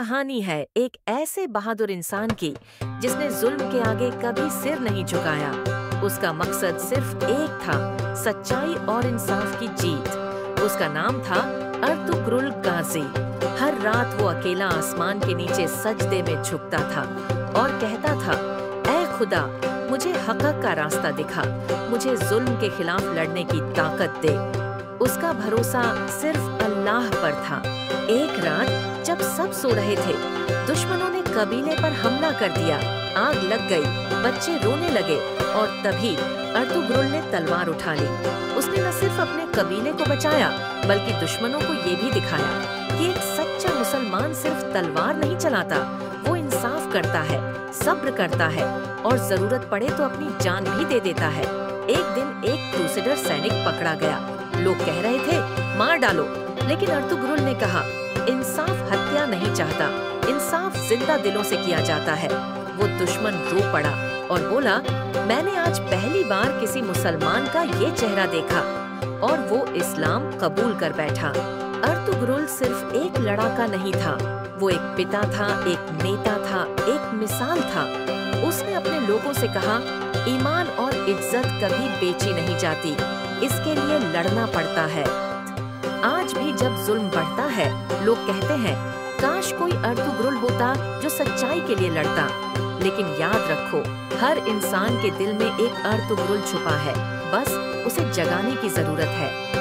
कहानी है एक ऐसे बहादुर इंसान की जिसने जुल्म के आगे कभी सिर नहीं झुकाया। उसका मकसद सिर्फ एक था, सच्चाई और इंसाफ की जीत। उसका नाम था अर्तुगरुल गाजी। हर रात वो अकेला आसमान के नीचे सजदे में झुकता था और कहता था, ऐ खुदा, मुझे हक़ का रास्ता दिखा, मुझे जुल्म के खिलाफ लड़ने की ताकत दे। उसका भरोसा सिर्फ अल्लाह पर था। एक रात जब सब सो रहे थे, दुश्मनों ने कबीले पर हमला कर दिया। आग लग गई, बच्चे रोने लगे और तभी अर्तुगरुल ने तलवार उठा ली। उसने न सिर्फ अपने कबीले को बचाया बल्कि दुश्मनों को ये भी दिखाया कि एक सच्चा मुसलमान सिर्फ तलवार नहीं चलाता, वो इंसाफ करता है, सब्र करता है और जरूरत पड़े तो अपनी जान भी दे देता है। एक दिन एक क्रूसेडर सैनिक पकड़ा गया। लोग कह रहे थे, मार डालो, लेकिन अर्तुगरुल ने कहा, इंसाफ हत्या नहीं चाहता, इंसाफ जिंदा दिलों से किया जाता है। वो दुश्मन रो पड़ा और बोला, मैंने आज पहली बार किसी मुसलमान का ये चेहरा देखा, और वो इस्लाम कबूल कर बैठा। अर्तुगरुल सिर्फ एक लड़ाका नहीं था, वो एक पिता था, एक नेता था, एक मिसाल था। उसने अपने लोगों से कहा, ईमान और इज्जत कभी बेची नहीं जाती, इसके लिए लड़ना पड़ता है। आज भी जब जुल्म बढ़ता है, लोग कहते हैं, काश कोई अर्तुगरुल होता जो सच्चाई के लिए लड़ता। लेकिन याद रखो, हर इंसान के दिल में एक अर्तुगरुल छुपा है, बस उसे जगाने की जरूरत है।